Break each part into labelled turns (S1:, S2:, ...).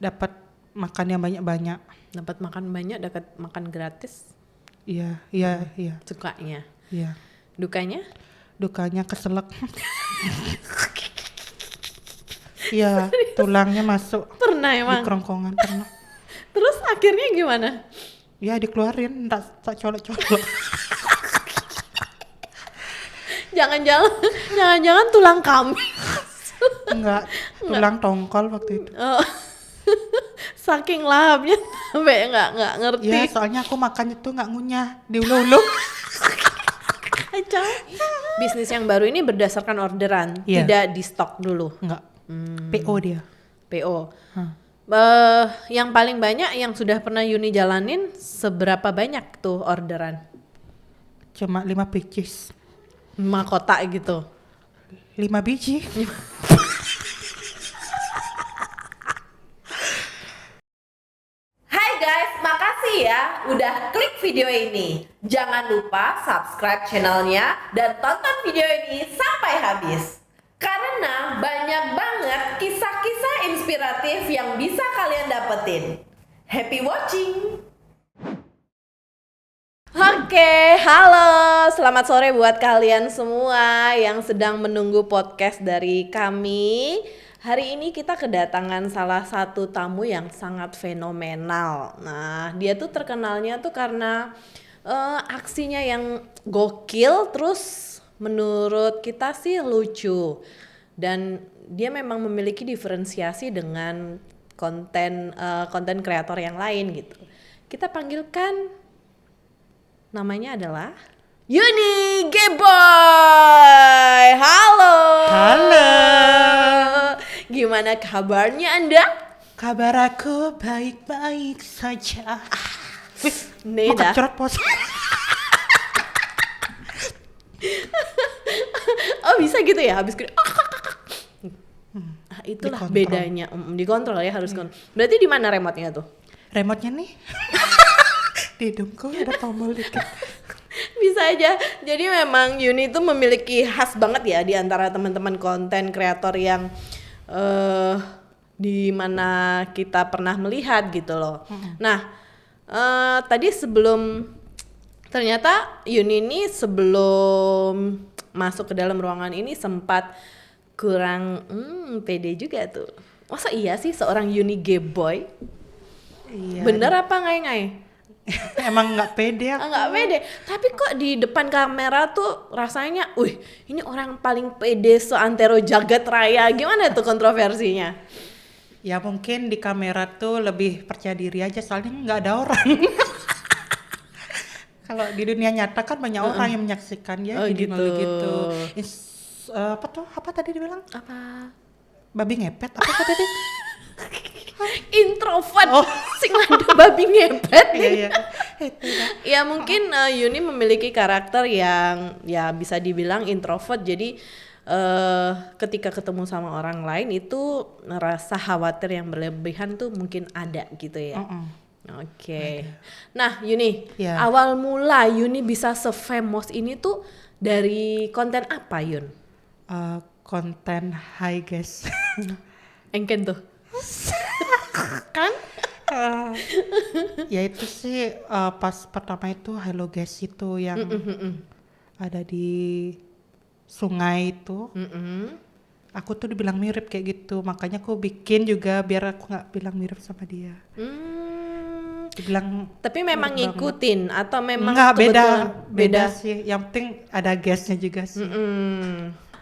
S1: dapat makan yang banyak-banyak.
S2: Dapat makan banyak, dapat makan gratis.
S1: Iya.
S2: Sukanya.
S1: Iya.
S2: Dukanya
S1: keselak. Iya, tulangnya masuk
S2: pernah
S1: di
S2: emang.
S1: kerongkongan pernah.
S2: Terus akhirnya gimana?
S1: Ya dikeluarin, tak colok-colok.
S2: Jangan-jangan tulang kambing.
S1: Enggak, tulang tongkol waktu itu.
S2: Oh. Saking lahapnya sampai nggak ngerti.
S1: Ya, soalnya aku makan itu nggak ngunyah, diulu-ulu.
S2: Kacau. Bisnis yang baru ini berdasarkan orderan, tidak di stok dulu.
S1: Enggak. PO dia.
S2: PO. Yang paling banyak yang sudah pernah Yuni jalanin seberapa banyak tuh orderan?
S1: Cuma 5 pieces.
S2: 5 kotak gitu.
S1: 5 biji.
S2: Hai guys, makasih ya udah klik video ini. Jangan lupa subscribe channelnya dan tonton video ini sampai habis. Karena banyak banget kisah-kisah inspiratif yang bisa kalian dapetin. Happy watching! Oke, halo, selamat sore buat kalian semua yang sedang menunggu podcast dari kami. Hari ini kita kedatangan salah satu tamu yang sangat fenomenal. Nah, dia tuh terkenalnya tuh karena aksinya yang gokil, terus menurut kita sih lucu. Dan dia memang memiliki diferensiasi dengan konten kreator yang lain gitu. Kita panggilkan, namanya adalah Yuni Geboy. Halo. Gimana kabarnya Anda?
S1: Kabar aku baik-baik saja.
S2: Nih dah.
S1: Kecrot pos.
S2: Oh bisa gitu ya, habis gini. Itulah
S1: Dikontrol.
S2: bedanya. Dikontrol ya, harus kontrol. Berarti di mana remote-nya tuh?
S1: Remote-nya nih. Di hidungku ada tombol dikit.
S2: Bisa aja. Jadi memang Yuni itu memiliki khas banget ya di antara teman-teman konten kreator yang di mana kita pernah melihat gitu loh. Nah, tadi ternyata Yuni ini sebelum masuk ke dalam ruangan ini sempat kurang pede juga tuh. Masa iya sih seorang Yuni Geboy?
S1: Iya.
S2: Bener apa ngai-ngai?
S1: Emang nggak pede aku.
S2: Nggak pede, tapi kok di depan kamera tuh rasanya, ini orang paling pede seantero jagat raya. Gimana tuh kontroversinya?
S1: Ya mungkin di kamera tuh lebih percaya diri aja, soalnya nggak ada orang. Kalau di dunia nyata kan banyak orang yang menyaksikan dia gitu. Apa tadi dibilang?
S2: Apa?
S1: Babi ngepet? Apa tadi?
S2: Introvert, sing ada babi ngepet.
S1: Iya.
S2: Ya mungkin Yuni memiliki karakter yang ya bisa dibilang introvert. Jadi ketika ketemu sama orang lain itu rasa khawatir yang berlebihan tuh mungkin ada gitu ya. Oke. Nah Yuni, awal mula Yuni bisa se-famous ini tuh dari konten apa Yun?
S1: Konten hi guys.
S2: Engken tuh. Kan?
S1: Ya itu sih pas pertama itu Hello Guys itu yang ada di sungai itu. Aku tuh dibilang mirip kayak gitu, makanya aku bikin juga biar aku nggak bilang mirip sama dia. Dibilang.
S2: Tapi memang ngikutin banget. Atau memang
S1: nggak beda sih. Yang penting ada guestnya juga sih.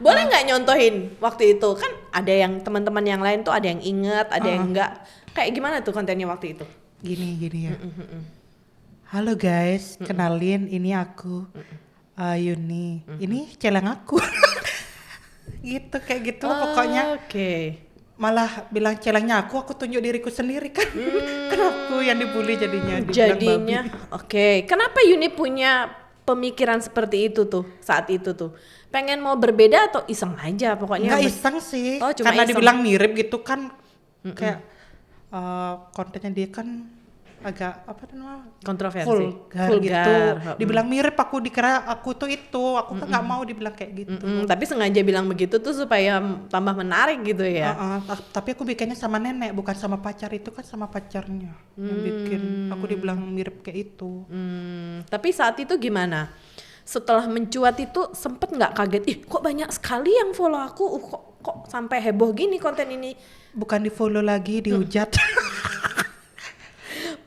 S2: Boleh nggak nyontohin waktu itu? Kan ada yang teman-teman yang lain tuh ada yang inget, ada yang enggak. Kayak gimana tuh kontennya waktu itu?
S1: Gini ya. Halo guys, kenalin ini aku Yuni. Ini celeng aku. Gitu kayak gitu pokoknya.
S2: Oke.
S1: Malah bilang celengnya aku tunjuk diriku sendiri kan. Kenapa yang dibully jadinya?
S2: Oke. Kenapa Yuni punya pemikiran seperti itu tuh saat itu tuh? Pengen mau berbeda atau iseng aja pokoknya?
S1: Nggak iseng sih,
S2: cuma
S1: karena
S2: iseng.
S1: Dibilang mirip gitu kan. Kayak kontennya dia kan agak apa namanya
S2: Kontroversi.
S1: vulgar gitu. Dibilang mirip, aku dikira aku tuh itu, aku kan nggak mau dibilang kayak gitu.
S2: Tapi sengaja bilang begitu tuh supaya tambah menarik gitu ya.
S1: Tapi aku bikinnya sama nenek, bukan sama pacar. Itu kan sama pacarnya yang bikin aku dibilang mirip kayak itu.
S2: Tapi saat itu gimana? Setelah mencuat itu sempet nggak kaget? Ih, kok banyak sekali yang follow aku? Kok sampai heboh gini konten ini?
S1: Bukan di follow lagi, dihujat.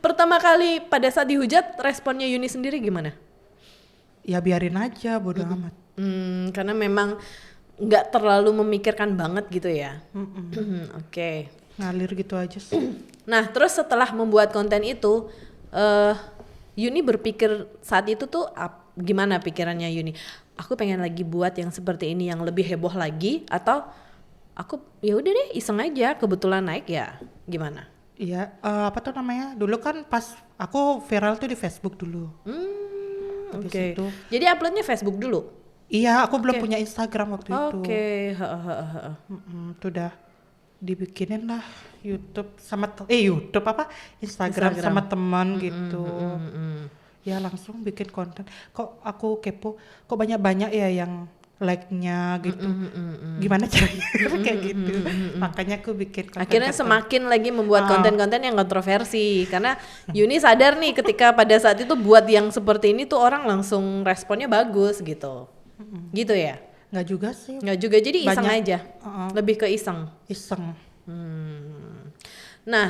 S2: Pertama kali pada saat dihujat, responnya Yuni sendiri gimana?
S1: Ya biarin aja, bodo amat.
S2: Karena memang nggak terlalu memikirkan banget gitu ya. Oke.
S1: Ngalir gitu aja sih.
S2: Nah, terus setelah membuat konten itu, Yuni berpikir saat itu tuh gimana pikirannya Yuni? Aku pengen lagi buat yang seperti ini yang lebih heboh lagi, atau aku ya udah deh iseng aja, kebetulan naik ya, gimana?
S1: Iya, apa tuh namanya? Dulu kan pas aku viral tuh di Facebook dulu.
S2: Oke. Jadi uploadnya Facebook dulu?
S1: Iya, aku belum punya Instagram waktu itu.
S2: Oke.
S1: Tuh udah dibikinin lah YouTube sama YouTube apa? Instagram sama teman gitu. Ya langsung bikin konten. Kok aku kepo, kok banyak-banyak ya yang like-nya gitu. Gimana caranya kayak gitu. Makanya aku bikin konten.
S2: Akhirnya semakin lagi membuat konten-konten yang kontroversi, karena Yuni sadar nih ketika pada saat itu buat yang seperti ini tuh orang langsung responnya bagus gitu. Gitu ya?
S1: Nggak juga sih.
S2: Nggak juga, jadi iseng
S1: Banyak.
S2: aja. Lebih ke iseng. Nah,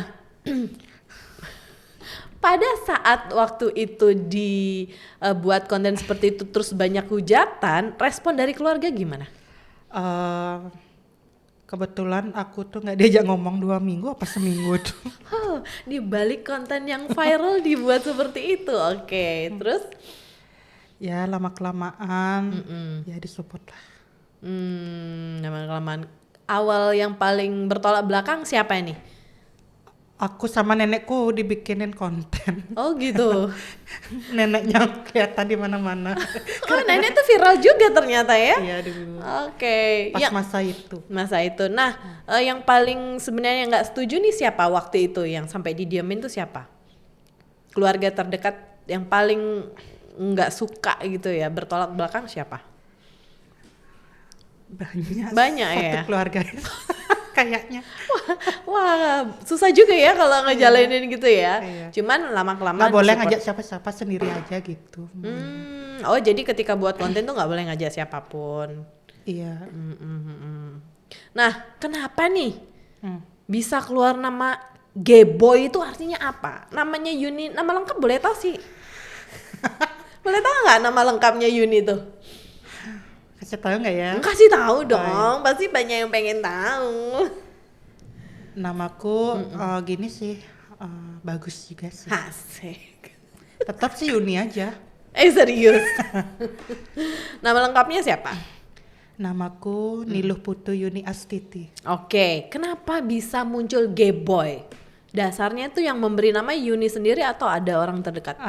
S2: pada saat waktu itu dibuat konten seperti itu terus banyak hujatan, respon dari keluarga gimana?
S1: Kebetulan aku tuh nggak diajak ngomong 2 minggu apa seminggu tuh.
S2: Di balik konten yang viral dibuat seperti itu. Oke, terus?
S1: Ya lama-kelamaan ya disupport lah.
S2: Lama-kelamaan. Awal yang paling bertolak belakang siapa ini?
S1: Aku sama nenekku dibikinin konten.
S2: Oh gitu.
S1: Neneknya kelihatan di mana-mana.
S2: Oh, nenek tuh viral juga ternyata ya?
S1: Iya dulu.
S2: Oke.
S1: Pas masa itu.
S2: Masa itu. Nah, yang paling sebenarnya nggak setuju nih siapa waktu itu, yang sampai didiamin tuh siapa? Keluarga terdekat yang paling nggak suka gitu ya, bertolak belakang siapa? Banyak
S1: Satu
S2: ya.
S1: keluarga kayaknya.
S2: Wah, susah juga ya kalau ngejalanin gitu ya.
S1: Iya.
S2: Cuman lama-kelamaan
S1: Nggak boleh
S2: support.
S1: ngajak siapa-siapa, sendiri aja gitu.
S2: Oh, jadi ketika buat konten tuh nggak boleh ngajak siapapun.
S1: Iya.
S2: Nah, kenapa nih bisa keluar nama Geboy itu artinya apa? Namanya Yuni, nama lengkap boleh tahu sih? Boleh tahu nggak nama lengkapnya Yuni tuh?
S1: Kasih tahu nggak ya?
S2: Kasih tahu dong, pasti banyak yang pengen tahu.
S1: Namaku gini sih, bagus juga sih.
S2: Asik.
S1: Tetap sih Yuni aja.
S2: Serius? Nama lengkapnya siapa?
S1: Namaku Niluh Putu Yuni Astiti.
S2: Oke, kenapa bisa muncul Geboy? Dasarnya tuh yang memberi nama Yuni sendiri atau ada orang terdekat?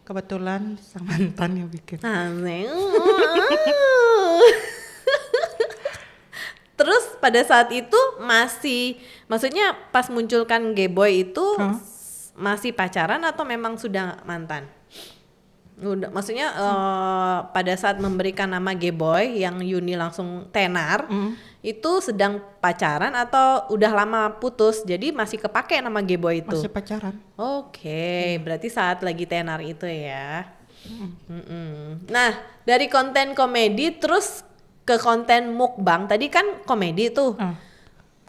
S1: Kebetulan sang mantan yang bikin.
S2: Terus pada saat itu maksudnya pas munculkan Geboy itu masih pacaran atau memang sudah mantan? Udah, maksudnya pada saat memberikan nama Geboy yang Yuni langsung tenar, itu sedang pacaran atau udah lama putus, jadi masih kepake nama Geboy itu?
S1: Masih pacaran.
S2: Oke, berarti saat lagi tenar itu ya. Nah, dari konten komedi terus ke konten mukbang, tadi kan komedi tuh.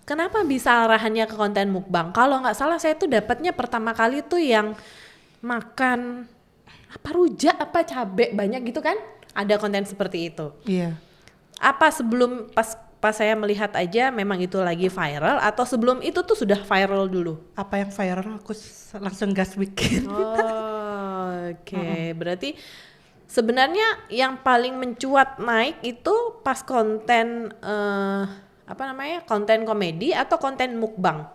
S2: Kenapa bisa arahannya ke konten mukbang? Kalau nggak salah saya tuh dapatnya pertama kali tuh yang makan apa rujak apa cabe banyak gitu kan? Ada konten seperti itu.
S1: Iya.
S2: Apa sebelum pas saya melihat aja memang itu lagi viral atau sebelum itu tuh sudah viral dulu?
S1: Apa yang viral aku langsung gas bikin.
S2: Oke. Berarti sebenarnya yang paling mencuat naik itu pas konten konten komedi atau konten mukbang?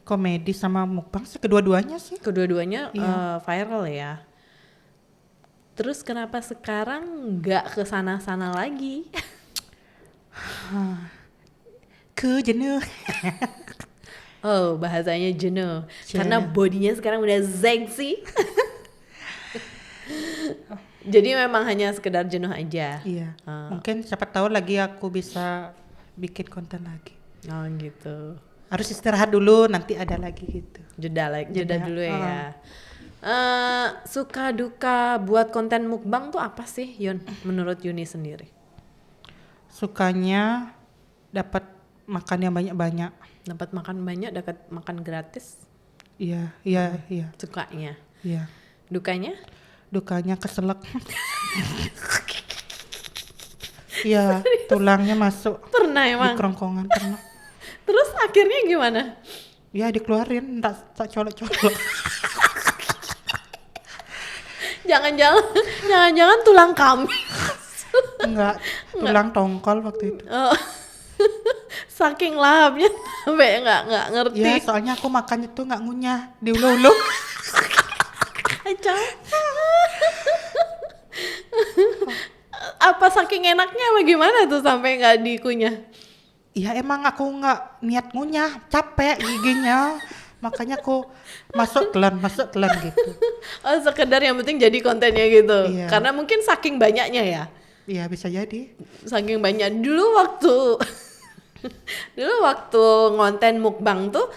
S1: Komedi sama mukbang sih, kedua-duanya sih.
S2: Kedua-duanya viral ya. Terus kenapa sekarang nggak ke sana-sana lagi? Oh, bahasanya jenuh.
S1: Jenuh.
S2: Karena bodinya sekarang udah seksi. Jadi memang hanya sekedar jenuh aja.
S1: Iya. Mungkin siapa tahu lagi aku bisa bikin konten lagi.
S2: Oh gitu.
S1: Harus istirahat dulu, nanti ada lagi gitu.
S2: Jeda dulu ya. Suka duka buat konten mukbang tuh apa sih, Yun? Menurut Yuni sendiri?
S1: Sukanya dapat makan yang banyak-banyak.
S2: Dapat makan banyak, dapat makan gratis.
S1: Iya.
S2: Sukanya.
S1: Iya.
S2: Dukanya?
S1: Dukanya keselak. Iya, tulangnya masuk
S2: Pernah
S1: di
S2: emang.
S1: kerongkongan pernah.
S2: Terus akhirnya gimana?
S1: Ya dikeluarin, tak colok-colok.
S2: Jangan-jangan tulang kambing.
S1: Enggak, tulang tongkol waktu itu.
S2: Oh. Saking lahapnya sampai nggak ngerti.
S1: Ya, soalnya aku makannya tuh nggak ngunyah, diulu-ulu.
S2: Kacau. Apa saking enaknya apa gimana tuh sampai nggak dikunyah?
S1: Ya emang aku nggak niat ngunyah, capek giginya. Makanya aku masuk telan gitu.
S2: Oh, sekedar yang penting jadi kontennya gitu.
S1: Iya.
S2: Karena mungkin saking banyaknya ya.
S1: Iya, bisa jadi.
S2: Saking banyak dulu waktu ngonten mukbang tuh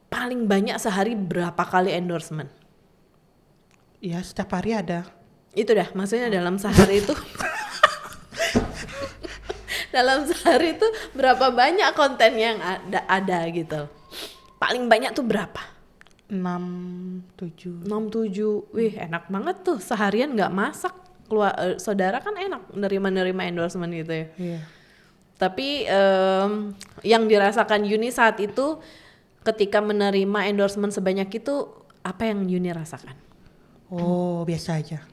S2: paling banyak sehari berapa kali endorsement?
S1: Iya, setiap hari ada.
S2: Itu dah, maksudnya dalam sehari itu dalam sehari itu berapa banyak konten yang ada gitu. Paling banyak tuh berapa?
S1: 6, 7.
S2: 6-7. Wih, enak banget tuh. Seharian nggak masak. Saudara kan enak nerima endorsement gitu ya.
S1: Iya.
S2: Tapi yang dirasakan Yuni saat itu ketika menerima endorsement sebanyak itu, apa yang Yuni rasakan?
S1: Oh, biasa aja.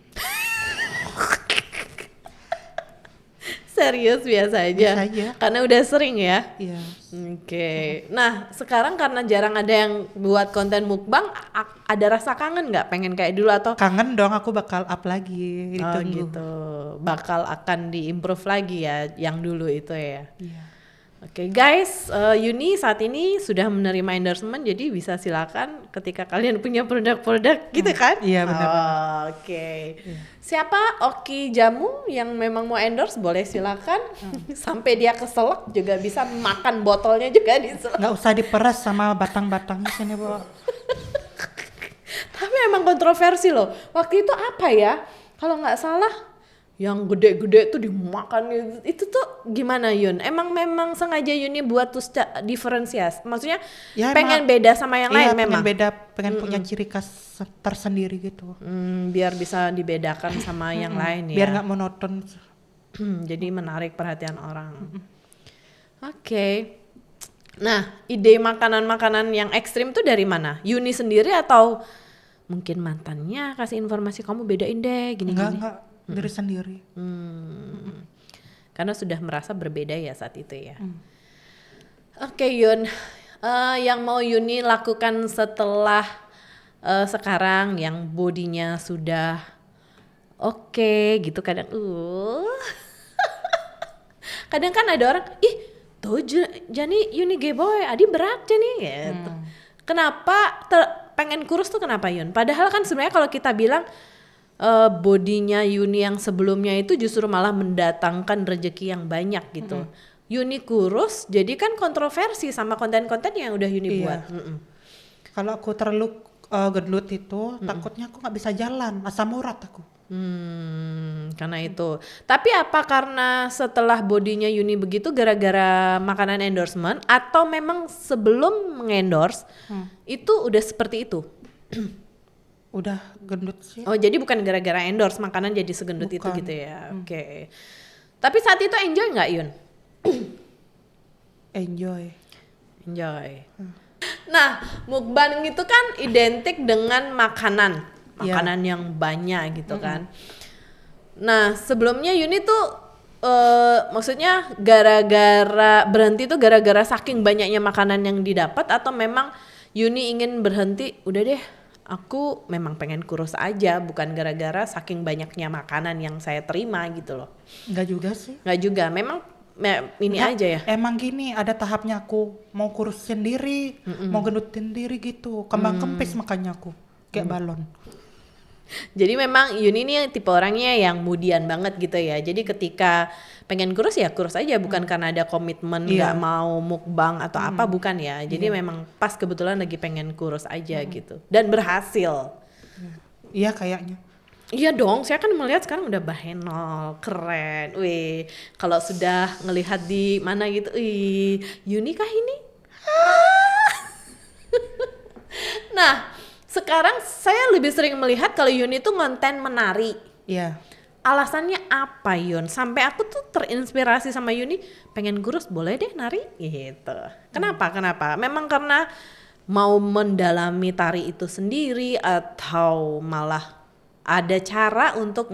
S2: Serius biasa aja.
S1: Biasa aja.
S2: Karena udah sering ya.
S1: Iya.
S2: Oke. Nah, sekarang karena jarang ada yang buat konten mukbang, ada rasa kangen nggak pengen kayak dulu atau
S1: Kangen dong, aku bakal up lagi.
S2: oh
S1: Ditunggu.
S2: gitu. Bakal akan diimprove lagi ya yang dulu itu ya.
S1: Iya.
S2: Oke guys, Yuni saat ini sudah menerima endorsement, jadi bisa silakan ketika kalian punya produk-produk gitu kan?
S1: Iya, benar.
S2: Oke. Siapa Oki Jamu yang memang mau endorse boleh silakan. Sampai dia keselak juga bisa makan botolnya juga diselak.
S1: Nggak usah diperas sama batang-batangnya sini, Bu.
S2: Tapi emang kontroversi loh. Waktu itu apa ya? Kalau nggak salah yang gede-gede tuh dimakan itu tuh gimana Yun? Emang memang sengaja Yuni buat tuh diferensiasi. Maksudnya
S1: Ya,
S2: pengen beda sama yang lain memang.
S1: pengen punya ciri khas tersendiri gitu.
S2: Biar bisa dibedakan sama yang lain ya.
S1: Biar nggak monoton.
S2: Jadi menarik perhatian orang. Oke. Nah, ide makanan-makanan yang ekstrim tuh dari mana? Yuni sendiri atau mungkin mantannya kasih informasi kamu bedain deh gini-gini?
S1: Enggak diri sendiri.
S2: Karena sudah merasa berbeda ya saat itu ya. Oke Yun, yang mau Yuni lakukan setelah sekarang yang bodinya sudah oke gitu kadang kadang kan ada orang tuh Jani Yuni gay boy Adi berat Jani gitu. Kenapa pengen kurus tuh kenapa Yun? Padahal kan sebenarnya kalau kita bilang bodinya Yuni yang sebelumnya itu justru malah mendatangkan rezeki yang banyak gitu. Yuni kurus jadi kan kontroversi sama konten-konten yang udah Yuni buat.
S1: Kalau aku terlalu gendut itu takutnya aku nggak bisa jalan, asam urat aku.
S2: Karena itu. Tapi apa karena setelah bodinya Yuni begitu gara-gara makanan endorsement atau memang sebelum mengendorse itu udah seperti itu?
S1: Udah gendut sih.
S2: Oh jadi bukan gara-gara endorse makanan jadi segendut itu
S1: Bukan.
S2: gitu ya. Oke. Tapi saat itu enjoy nggak Yun?
S1: Enjoy.
S2: Nah mukbang itu kan identik dengan makanan yang banyak gitu kan. Nah sebelumnya Yuni tuh maksudnya gara-gara berhenti tuh gara-gara saking banyaknya makanan yang didapat atau memang Yuni ingin berhenti udah deh aku memang pengen kurus aja bukan gara-gara saking banyaknya makanan yang saya terima gitu loh.
S1: Enggak juga sih.
S2: Nggak juga, memang ini
S1: Enggak,
S2: aja ya.
S1: emang gini, ada tahapnya aku mau kurus sendiri, mau gendutin diri gitu. Kembang kempis makanya aku kayak balon.
S2: Jadi memang Yuni ini tipe orangnya yang mudian banget gitu ya. Jadi ketika pengen kurus ya kurus aja, bukan karena ada komitmen nggak mau mukbang atau apa, bukan ya. Jadi memang pas kebetulan lagi pengen kurus aja gitu. Dan berhasil.
S1: Iya kayaknya.
S2: Iya dong, saya kan melihat sekarang udah bahenol, keren. Wih, kalau sudah ngelihat di mana gitu, wih, Yuni kah ini? Nah, sekarang saya lebih sering melihat kalau Yuni tuh konten menari.
S1: Iya.
S2: Alasannya apa Yun? Sampai aku tuh terinspirasi sama Yuni, pengen kurus boleh deh nari gitu. Kenapa? Memang karena mau mendalami tari itu sendiri atau malah ada cara untuk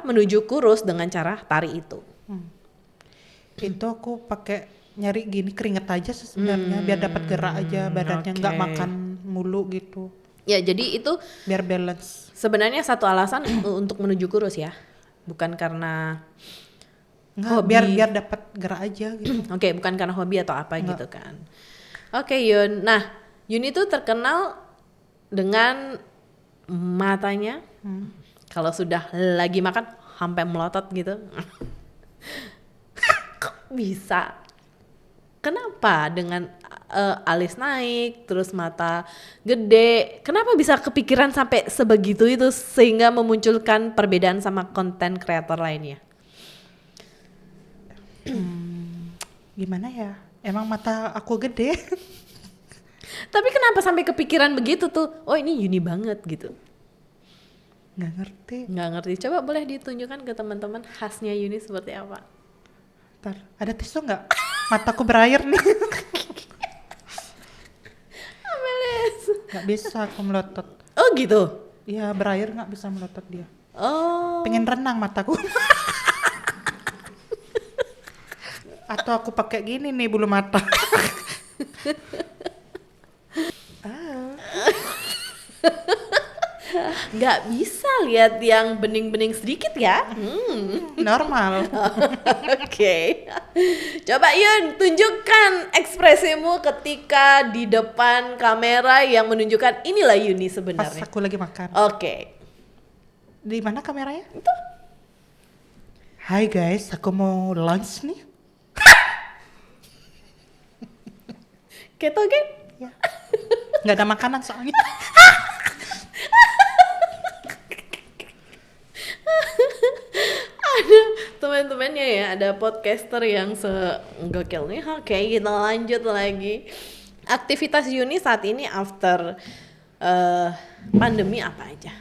S2: menuju kurus dengan cara tari itu?
S1: Itu aku pakai nyari gini keringet aja sebenarnya biar dapat gerak aja badannya, nggak makan mulu gitu.
S2: Ya jadi itu
S1: Biar balance.
S2: sebenarnya satu alasan untuk menuju kurus ya, bukan karena
S1: Nggak, biar dapat gerak aja gitu.
S2: Oke, bukan karena hobi atau apa gitu kan. Oke Yun, nah Yuni tuh terkenal dengan matanya kalau sudah lagi makan sampai melotot gitu. Kok bisa? Kenapa dengan alis naik, terus mata gede, kenapa bisa kepikiran sampai sebegitu itu sehingga memunculkan perbedaan sama konten kreator lainnya?
S1: Gimana ya? Emang mata aku gede.
S2: Tapi kenapa sampai kepikiran begitu tuh? Oh ini Yuni banget gitu.
S1: Nggak ngerti.
S2: Nggak ngerti. Coba boleh ditunjukkan ke teman-teman khasnya Yuni seperti apa?
S1: Ntar, ada tisu nggak? Mataku berair nih. Nggak bisa aku melotot.
S2: Oh gitu?
S1: Iya berair nggak bisa melotot dia.
S2: Oh.
S1: Pengen renang mataku. Atau aku pakai gini nih bulu mata.
S2: Nggak bisa lihat yang bening-bening sedikit ya?
S1: Normal.
S2: Oke. Coba Yun, tunjukkan ekspresimu ketika di depan kamera yang menunjukkan inilah Yuni
S1: Pas
S2: sebenarnya.
S1: aku lagi makan.
S2: Oke.
S1: Di mana kameranya? Itu. Hai guys, aku mau lunch nih.
S2: Ketogen?
S1: Ya. Nggak ada makanan soalnya.
S2: Ada teman-temannya ya, ada podcaster yang segokil nih. Oke, kita lanjut lagi. Aktivitas Yuni saat ini after pandemi apa aja?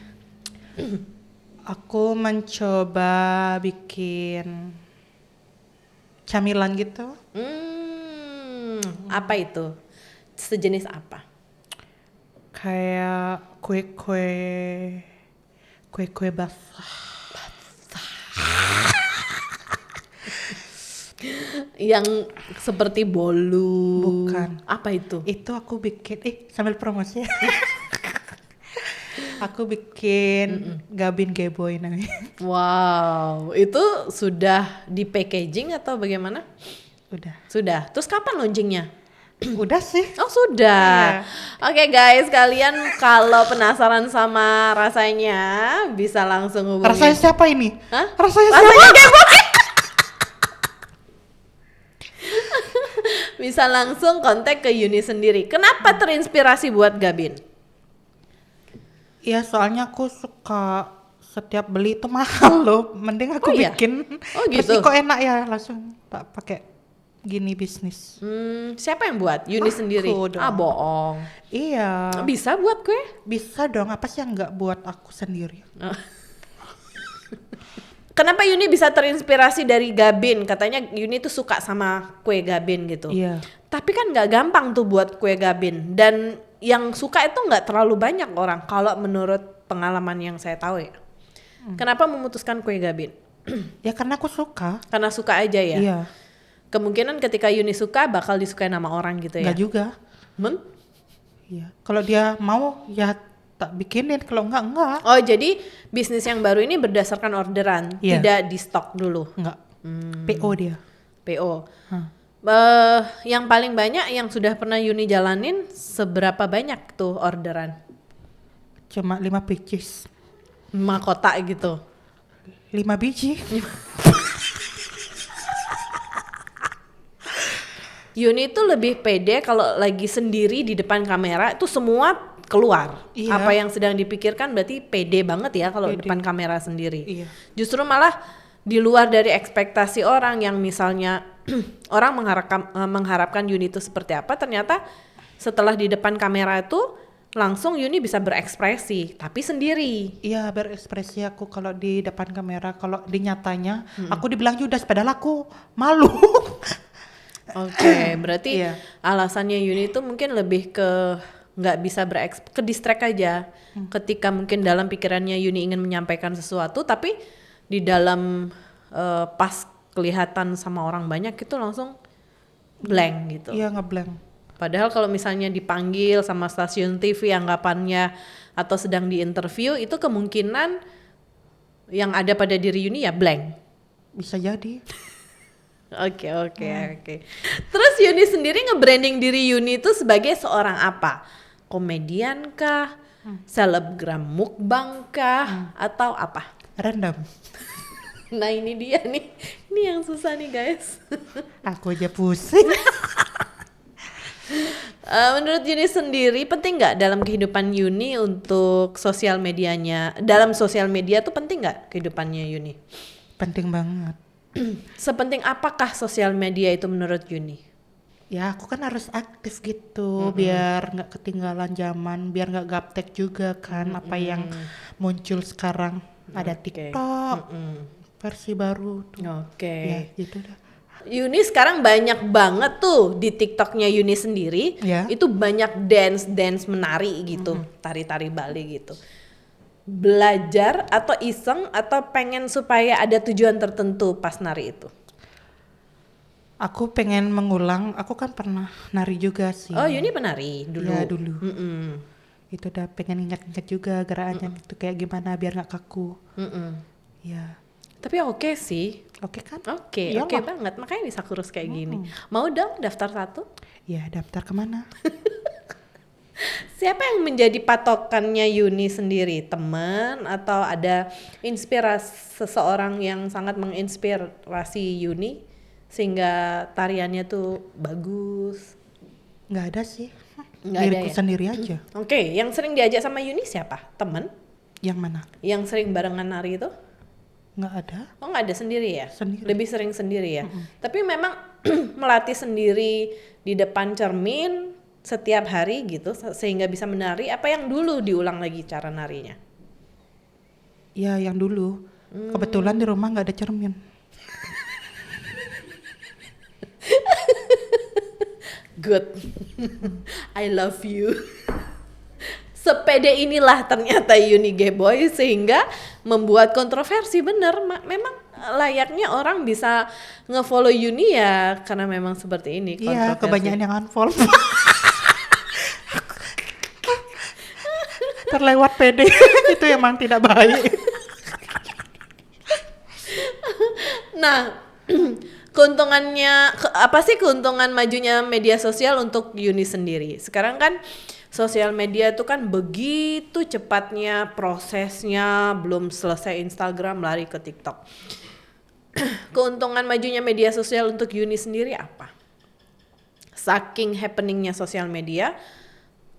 S1: Aku mencoba bikin camilan gitu.
S2: Apa itu? Sejenis apa?
S1: Kayak kue-kue basah.
S2: Yang seperti bolu.
S1: Bukan.
S2: Apa itu?
S1: Itu aku bikin, sambil promosi ya. Aku bikin Gabin Geboy namanya.
S2: Wow, itu sudah di packaging atau bagaimana?
S1: Udah.
S2: Sudah. Terus kapan launchingnya?
S1: Udah sih.
S2: Oh sudah. Oke guys, kalian kalau penasaran sama rasanya bisa langsung hubungi.
S1: Rasanya siapa ini?
S2: Hah?
S1: Rasanya
S2: Geboy. Bisa langsung kontak ke Yuni sendiri. Kenapa terinspirasi buat Gabin?
S1: Iya, soalnya aku suka setiap beli itu mahal loh. Mending aku
S2: iya?
S1: bikin.
S2: Oh
S1: Terus
S2: gitu?
S1: kok enak ya, langsung tak pakai gini bisnis.
S2: Siapa yang buat? Yuni sendiri?
S1: dong.
S2: Ah bohong.
S1: Iya.
S2: Bisa buat kue?
S1: Bisa dong, apa sih yang nggak buat aku sendiri?
S2: Kenapa Yuni bisa terinspirasi dari Gabin? Katanya Yuni tuh suka sama kue Gabin gitu.
S1: Iya.
S2: Tapi kan nggak gampang tuh buat kue Gabin. Dan yang suka itu nggak terlalu banyak orang. Kalau menurut pengalaman yang saya tahu ya. Kenapa memutuskan kue Gabin?
S1: Ya karena aku suka.
S2: Karena suka aja ya?
S1: Iya.
S2: Kemungkinan ketika Yuni suka bakal disukai nama orang gitu ya?
S1: Nggak juga. Iya. Kalau dia mau ya tak bikinin, kalau enggak.
S2: Oh jadi bisnis yang baru ini berdasarkan orderan,
S1: Iya.
S2: tidak di stok dulu?
S1: Enggak. PO dia.
S2: PO.
S1: Hah.
S2: Yang paling banyak yang sudah pernah Yuni jalanin seberapa banyak tuh orderan?
S1: Cuma 5 pieces.
S2: 5 kotak gitu.
S1: 5 biji.
S2: Yuni tuh lebih pede kalau lagi sendiri di depan kamera itu semua keluar.
S1: Iya.
S2: Apa yang sedang dipikirkan berarti pede banget ya kalau
S1: Pede.
S2: depan kamera sendiri.
S1: Iya.
S2: Justru malah di luar dari ekspektasi orang yang misalnya orang mengharapkan Yuni itu seperti apa, ternyata setelah di depan kamera itu langsung Yuni bisa berekspresi tapi sendiri.
S1: Iya, berekspresi aku kalau di depan kamera. Kalau di nyatanya aku dibilang judes padahal aku malu.
S2: Oke, berarti
S1: Iya.
S2: alasannya Yuni itu mungkin lebih ke nggak bisa ke distract aja. Ketika mungkin dalam pikirannya Yuni ingin menyampaikan sesuatu, tapi di dalam pas kelihatan sama orang banyak itu langsung blank gitu.
S1: Iya, ngeblank.
S2: Padahal kalau misalnya dipanggil sama stasiun TV anggapannya atau sedang diinterview, itu kemungkinan yang ada pada diri Yuni ya blank.
S1: Bisa jadi.
S2: Oke. Terus Yuni sendiri nge-branding diri Yuni itu sebagai seorang apa? Komedian kah? Selebgram mukbang kah? Atau apa?
S1: Random.
S2: Nah ini dia nih, ini yang susah nih guys.
S1: Aku aja pusing.
S2: Menurut Yuni sendiri penting nggak dalam kehidupan Yuni untuk sosial medianya? Dalam sosial media tuh penting nggak kehidupannya Yuni?
S1: Penting banget.
S2: Sepenting apakah sosial media itu menurut Yuni?
S1: Ya aku kan harus aktif gitu biar nggak ketinggalan zaman, biar nggak gaptek juga kan apa yang muncul sekarang. Ada TikTok versi baru tuh.
S2: Oke.
S1: Ya gitu dah.
S2: Yuni sekarang banyak banget tuh di TikToknya Yuni sendiri,
S1: Ya.
S2: itu banyak dance menari gitu, tari-tari Bali gitu. Belajar atau iseng atau pengen supaya ada tujuan tertentu pas nari itu?
S1: Aku pengen mengulang, aku kan pernah nari juga sih.
S2: Oh Yuni penari dulu?
S1: Ya dulu.
S2: Mm-mm.
S1: Itu udah pengen ingat-ingat juga gerakannya itu kayak gimana biar nggak kaku.
S2: Mm-mm.
S1: Ya.
S2: Tapi oke sih.
S1: Oke kan?
S2: Oke
S1: Iyalah.
S2: banget, makanya bisa kurus kayak gini. Mau dong daftar 1?
S1: Ya daftar kemana?
S2: Siapa yang menjadi patokannya Yuni sendiri? Teman atau ada inspirasi seseorang yang sangat menginspirasi Yuni sehingga tariannya tuh bagus?
S1: Nggak ada sih.
S2: Nggak ada
S1: Diriku
S2: ya?
S1: sendiri aja.
S2: Oke, yang sering diajak sama Yuni siapa? Teman?
S1: Yang mana?
S2: Yang sering barengan nari itu?
S1: Nggak ada.
S2: Oh nggak ada sendiri ya?
S1: Sendiri.
S2: Lebih sering sendiri ya? Tapi memang melatih sendiri di depan cermin setiap hari gitu sehingga bisa menari, apa yang dulu diulang lagi cara narinya?
S1: Ya yang dulu. Kebetulan di rumah nggak ada cermin.
S2: Good. I love you. Sepede inilah ternyata Yuni Geboy sehingga membuat kontroversi bener. Memang layaknya orang bisa nge-follow Yuni ya karena memang seperti ini
S1: Iya,
S2: kontroversi.
S1: kebanyakan yang unfollow. Terlewat pede itu emang tidak baik.
S2: Nah, apa sih keuntungan majunya media sosial untuk Yuni sendiri? Sekarang kan sosial media itu kan begitu cepatnya prosesnya, belum selesai Instagram lari ke TikTok. Keuntungan majunya media sosial untuk Yuni sendiri apa? Saking happeningnya sosial media,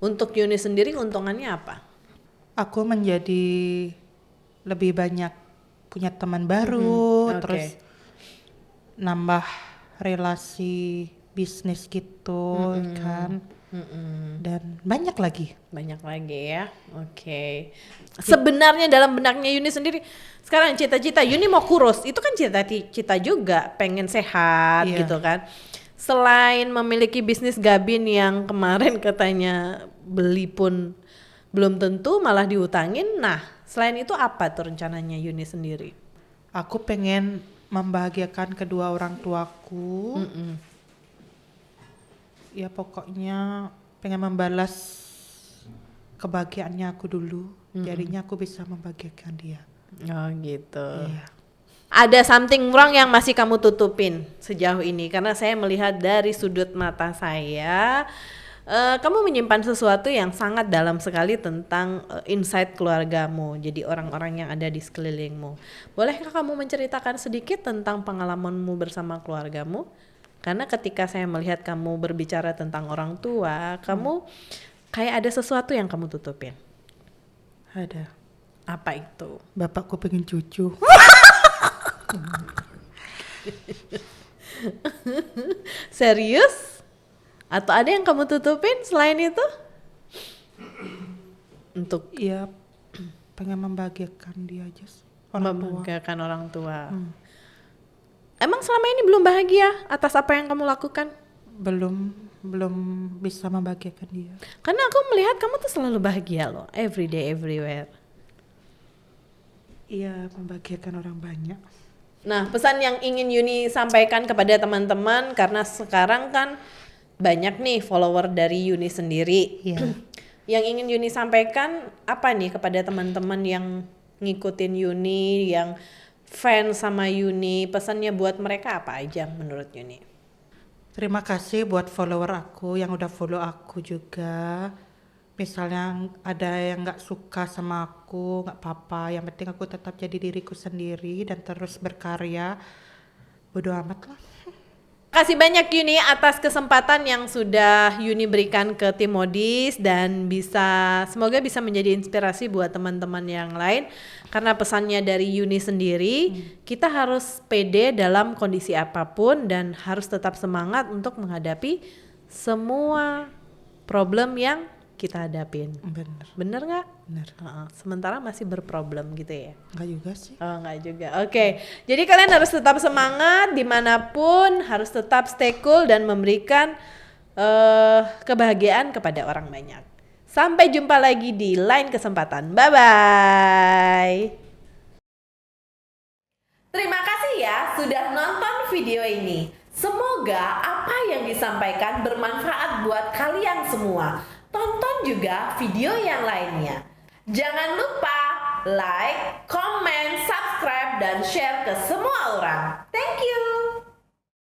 S2: untuk Yuni sendiri keuntungannya apa?
S1: Aku menjadi lebih banyak punya teman baru,
S2: Oke.
S1: terus nambah relasi bisnis gitu kan, dan banyak lagi.
S2: Banyak lagi ya, oke. Sebenarnya dalam benaknya Yuni sendiri, sekarang cita-cita Yuni mau kurus, itu kan cita-cita juga, pengen sehat
S1: Iya.
S2: gitu kan. Selain memiliki bisnis Gabin yang kemarin katanya beli pun belum tentu malah diutangin, nah selain itu apa tuh rencananya Yuni sendiri?
S1: Aku pengen membahagiakan kedua orang tuaku. Ya pokoknya pengen membalas kebahagiaannya aku dulu. Jadinya aku bisa membahagiakan dia.
S2: Oh gitu.
S1: Iya.
S2: ada something wrong yang masih kamu tutupin sejauh ini? Karena saya melihat dari sudut mata saya, kamu menyimpan sesuatu yang sangat dalam sekali tentang insight keluargamu, jadi orang-orang yang ada di sekelilingmu. Bolehkah kamu menceritakan sedikit tentang pengalamanmu bersama keluargamu? Karena ketika saya melihat kamu berbicara tentang orang tua, kamu kayak ada sesuatu yang kamu tutupin.
S1: Ada.
S2: Apa itu?
S1: Bapakku pengen cucu.
S2: Serius? Atau ada yang kamu tutupin selain itu? Untuk
S1: Iya, pengen membahagiakan dia aja sih. Orang tua.
S2: membahagiakan orang tua. Emang selama ini belum bahagia atas apa yang kamu lakukan?
S1: Belum bisa membahagiakan dia.
S2: Karena aku melihat kamu tuh selalu bahagia loh, every day, everywhere.
S1: Iya, membahagiakan orang banyak.
S2: Nah, pesan yang ingin Yuni sampaikan kepada teman-teman, karena sekarang kan banyak nih follower dari Yuni sendiri.
S1: Iya.
S2: Yang ingin Yuni sampaikan apa nih kepada teman-teman yang ngikutin Yuni, yang fans sama Yuni, pesannya buat mereka apa aja menurut Yuni?
S1: Terima kasih buat follower aku yang udah follow aku juga. Misalnya ada yang nggak suka sama aku, nggak apa-apa. Yang penting aku tetap jadi diriku sendiri dan terus berkarya. Bodo amat lah.
S2: Kasih banyak Yuni atas kesempatan yang sudah Yuni berikan ke tim Modis, dan semoga bisa menjadi inspirasi buat teman-teman yang lain. Karena pesannya dari Yuni sendiri, kita harus pede dalam kondisi apapun dan harus tetap semangat untuk menghadapi semua problem yang kita hadapin. Bener nggak?
S1: Bener.
S2: Sementara masih berproblem gitu ya?
S1: Nggak juga sih.
S2: Oh, nggak juga. Oke. Jadi kalian harus tetap semangat dimanapun, harus tetap stay cool dan memberikan kebahagiaan kepada orang banyak. Sampai jumpa lagi di lain kesempatan. Bye-bye. Terima kasih ya sudah nonton video ini. Semoga apa yang disampaikan bermanfaat buat kalian semua. Tonton juga video yang lainnya. Jangan lupa like, comment, subscribe, dan share ke semua orang. Thank you.